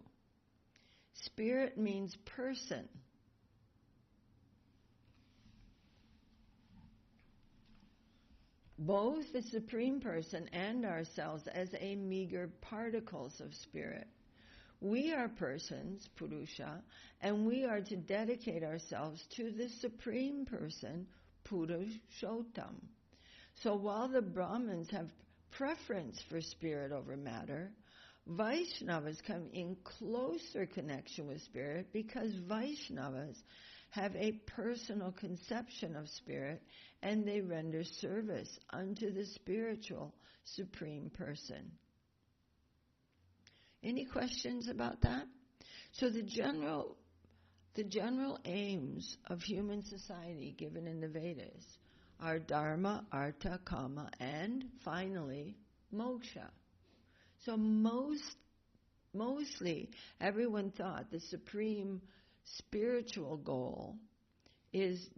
S1: Spirit means person. Both the Supreme Person and ourselves as a meager particles of spirit. We are persons, Purusha, and we are to dedicate ourselves to the Supreme Person, Purushottam. So while the Brahmins have preference for spirit over matter, Vaishnavas come in closer connection with spirit because Vaishnavas have a personal conception of spirit, and they render service unto the spiritual Supreme Person. Any questions about that? So the general aims of human society given in the Vedas are Dharma, Artha, Kama, and finally Moksha. So mostly everyone thought the supreme spiritual goal is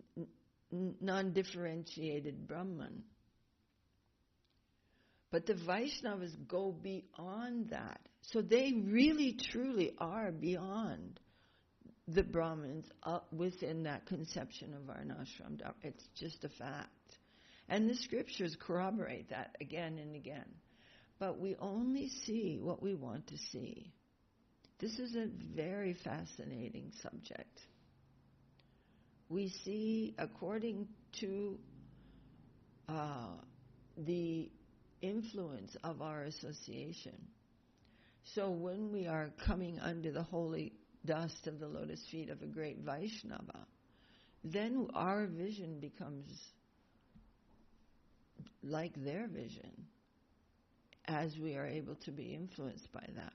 S1: non-differentiated Brahman. But the Vaishnavas go beyond that. So they really, truly are beyond the Brahmins within that conception of Varna-āśrama. It's just a fact. And the scriptures corroborate that again and again. But we only see what we want to see. This is a very fascinating subject. We see, according to the influence of our association. So when we are coming under the holy dust of the lotus feet of a great Vaishnava, then our vision becomes like their vision, as we are able to be influenced by that.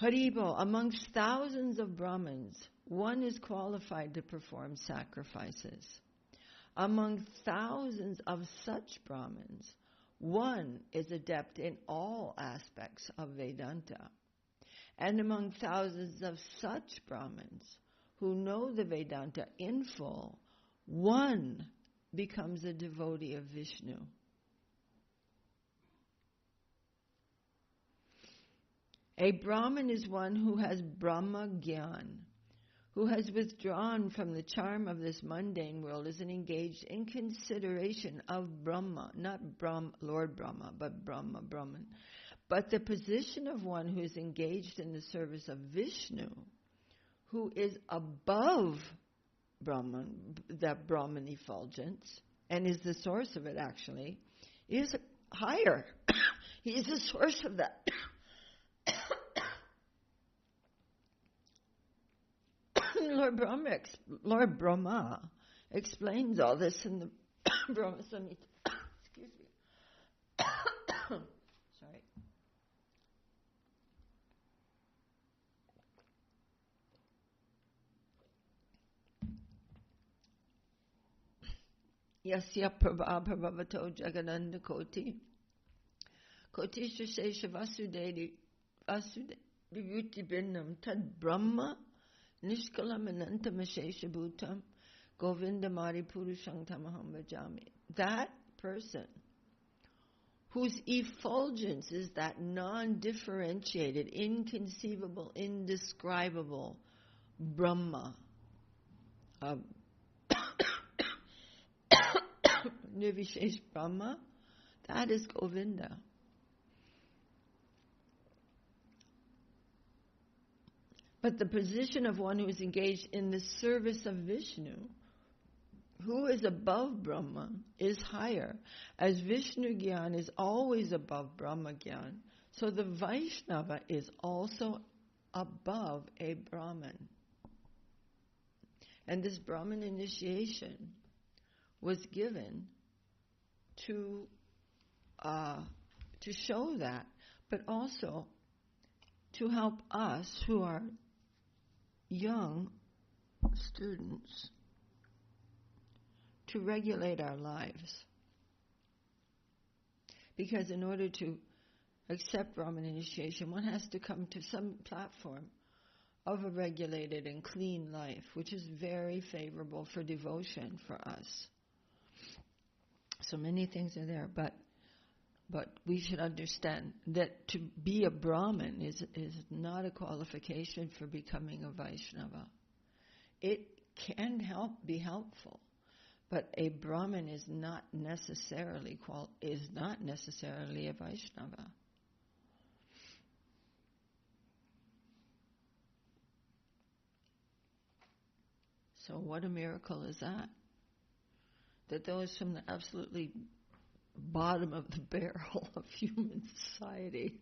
S1: Haribo, amongst thousands of Brahmins, one is qualified to perform sacrifices. Among thousands of such Brahmins, one is adept in all aspects of Vedanta. And among thousands of such Brahmins who know the Vedanta in full, one becomes a devotee of Vishnu. A Brahmin is one who has Brahma Gyan, who has withdrawn from the charm of this mundane world, is engaged in consideration of Brahma, not Lord Brahma, but Brahman. But the position of one who is engaged in the service of Vishnu, who is above Brahman, that Brahman effulgence, and is the source of it actually, is higher. He is the source of that. Lord Brahma explains all this in the Brahma Samhita. Excuse me. Sorry. Yasya prabhavato jagananda koti shesha vasudeti vibhuti binnam tad brahma nishkalam anantam ashesha bhutam govinda mari purusham tamaham vajami. That person whose effulgence is that non-differentiated, inconceivable, indescribable Brahma, Nirvishesh Brahma, that is Govinda. But the position of one who is engaged in the service of Vishnu, who is above Brahma, is higher. As Vishnu Gyan is always above Brahma Gyan, so the Vaishnava is also above a Brahman. And this Brahman initiation was given to show that, but also to help us who are young students to regulate our lives. Because in order to accept Brahman initiation, one has to come to some platform of a regulated and clean life, which is very favorable for devotion for us. So many things are there, but we should understand that to be a Brahmin is not a qualification for becoming a Vaishnava. It can be helpful, but a Brahmin is not necessarily a Vaishnava. So what a miracle is that? That those from the absolutely bottom of the barrel of human society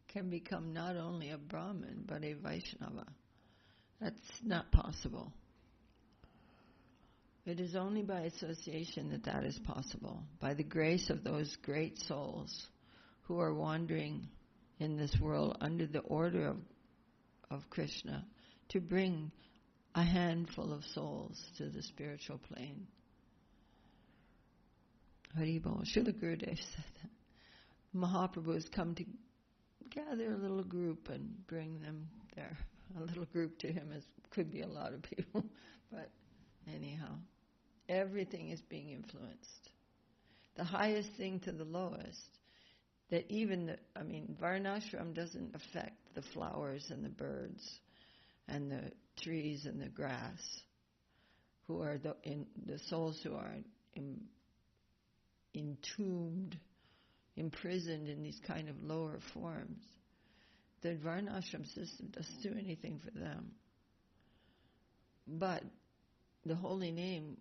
S1: can become not only a Brahmin, but a Vaishnava. That's not possible. It is only by association that is possible, by the grace of those great souls who are wandering in this world under the order of Krishna to bring a handful of souls to the spiritual plane. Haribo, Srila Gurudev said that Mahaprabhu has come to gather a little group and bring them there. A little group to him could be a lot of people, but anyhow, everything is being influenced. The highest thing to the lowest, that even Varna-āśrama doesn't affect the flowers and the birds and the trees and the grass, who are the souls who are entombed, imprisoned in these kind of lower forms. The Varna-āśrama system doesn't do anything for them. But the holy name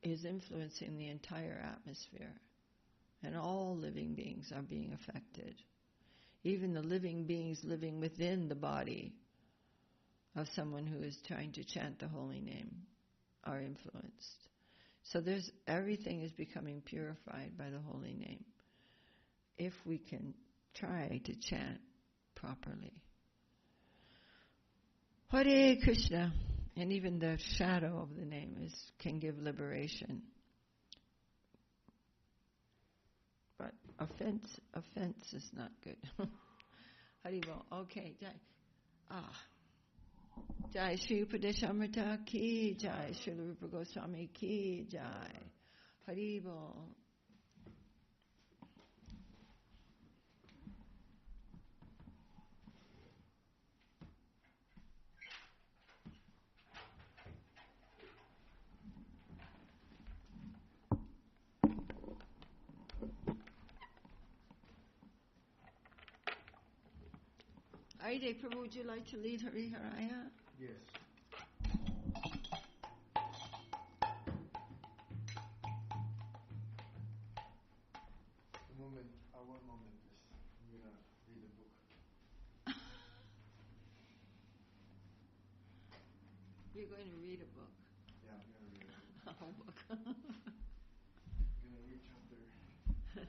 S1: is influencing the entire atmosphere, and all living beings are being affected. Even the living beings living within the body of someone who is trying to chant the holy name are influenced. So everything is becoming purified by the holy name, if we can try to chant properly. Hare Krishna. And even the shadow of the name can give liberation. But offense is not good. Haribo. Okay. Jai Śri Upadeśāmṛta ki jai, Śri Rupa Goswami ki jai. Haribo. Haridev, Prabhu, would you like to lead Hare Hariya?
S2: Yes. One moment, please. I'm going to read the book.
S1: You're going to read a book?
S2: Yeah, I'm going to read a book.
S1: A whole book.
S2: I'm going to read chapter 11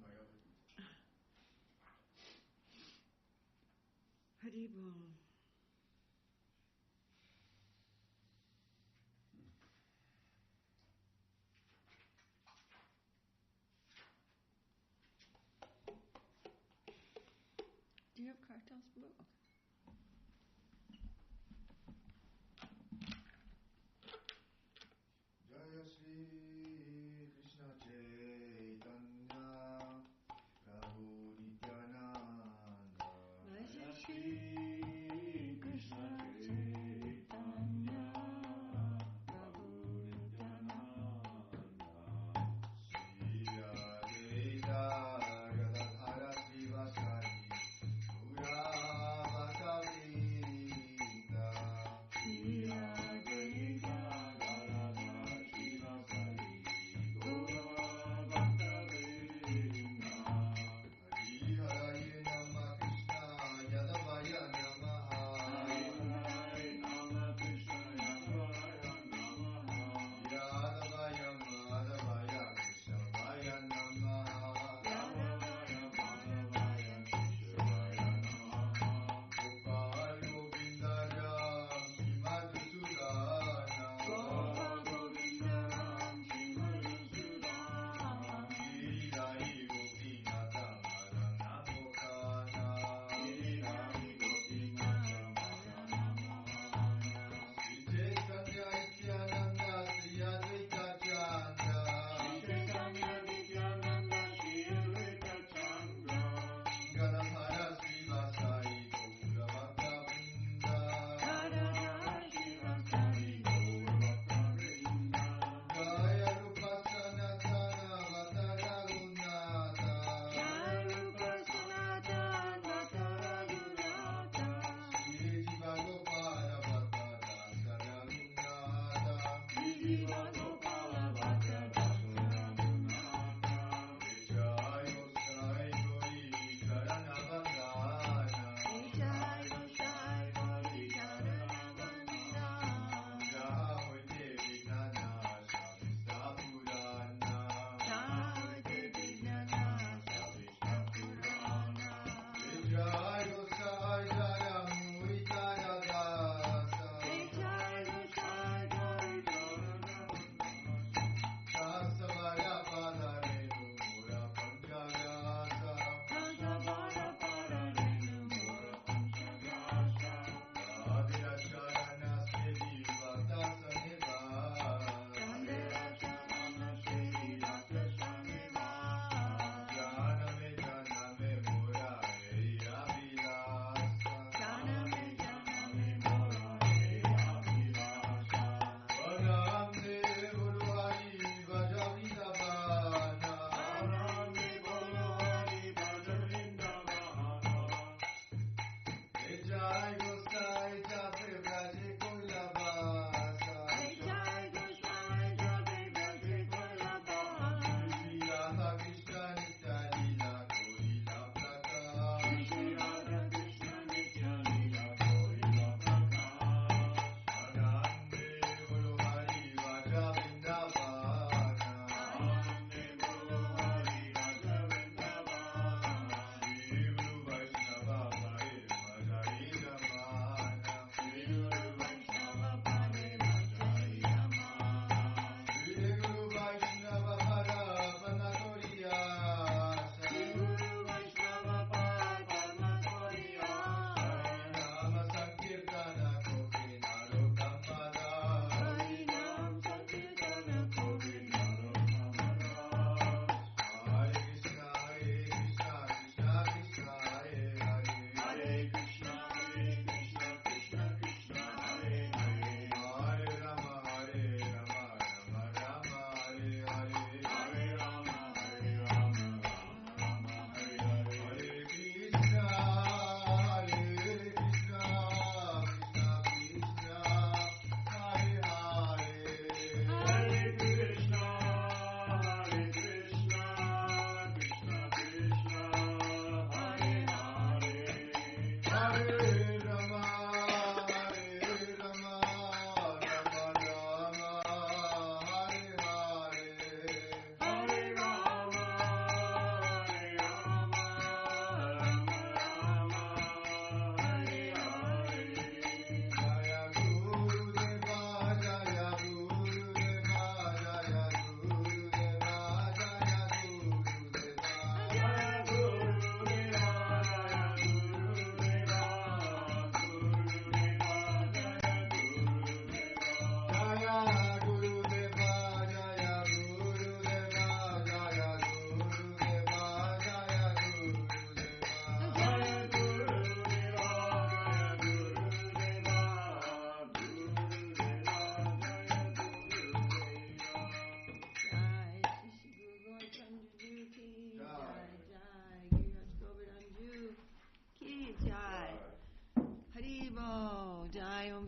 S2: by other.
S1: Haribo. Do you have Kartal's book?
S2: Jaya Sri Krishna Chaitanya Prabhu Nityananda. Jaya Sri Krishna Chaitanya Prabhu Nityananda. Shri Haridev Gadadhara Srivasari Gaura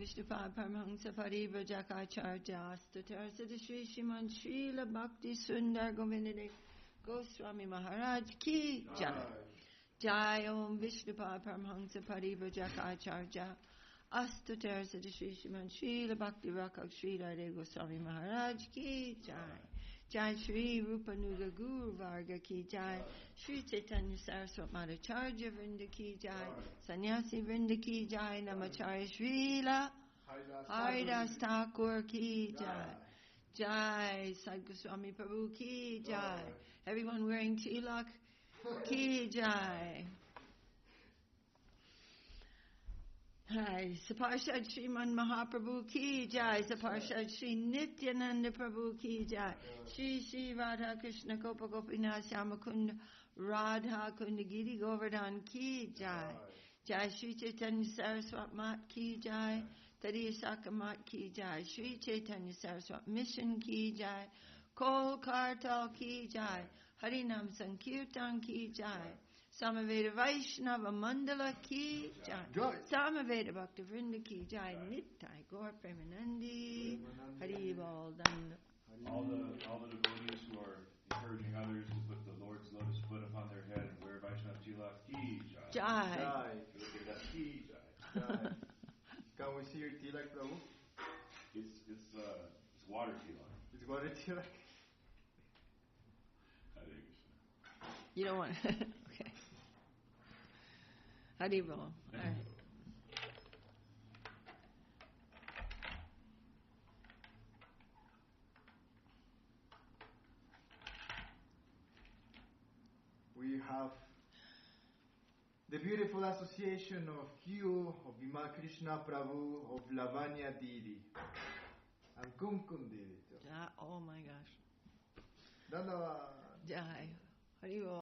S1: Vishnupad Paramahansa Pari Vraja Gopīs Siddha Shri Sriman Srila Bhakti Sundar Govinda Goswami Maharaj Ki Jai. Jai Om Vishnupad Paramahansa Pari Vraja Gopīs Siddha Shri Sriman Srila Bhakti Rakak Sri Haridev Goswami Maharaj Ki Jai. Jai Shri Rupanuga Guru Varga Ki Jai. Śri Chaitanya Saraswat Madhacharya Vrinda Ki Jai. Sannyasi Vrinda Ki Jai. Namacharya Srila Haridas Thakur Ki Jai. Jai Sad Goswami Prabhu Ki Jai. Everyone wearing tilak Ki Jai. Hi, Saparshad Sriman Mahaprabhu Ki Jai, Saparshad Sri Nityananda Prabhu Ki Jai, Shri Shri Radha Krishna Gopa Gopinath Yamakunda Radha Kunda Giri Govardhan Ki Jai, Jai Shri Chaitanya Saraswat Mat Ki Jai, Tadiya Saka Mat Ki Jai, Shri Chaitanya Saraswat Mission Ki Jai, Kol Kartal Ki Jai, Harinām Sankirtan Ki Jai, Samaveda Vaishnava Mandala Ki Jai. Samaveda Bhakta Vrinda Ki Jai. Nittai Gaur Premanandi. Harival Danda.
S3: All the devotees who are encouraging others to put the Lord's lotus foot upon their head and wear Vaishnava tilak Ki Jai.
S1: Jai.
S3: Ki Jai.
S2: Can we see your tilak, Prabhu?
S3: It's water tilak.
S2: It's water tilak.
S3: Hare Krishna.
S1: You don't want okay. Harival. All right.
S2: We have the beautiful association of Q, of Vimal Krishna Prabhu, of Lavanya Didi, and Kumkum Didi.
S1: Oh my gosh.
S2: Dhanyavad.
S1: Jai. Harival.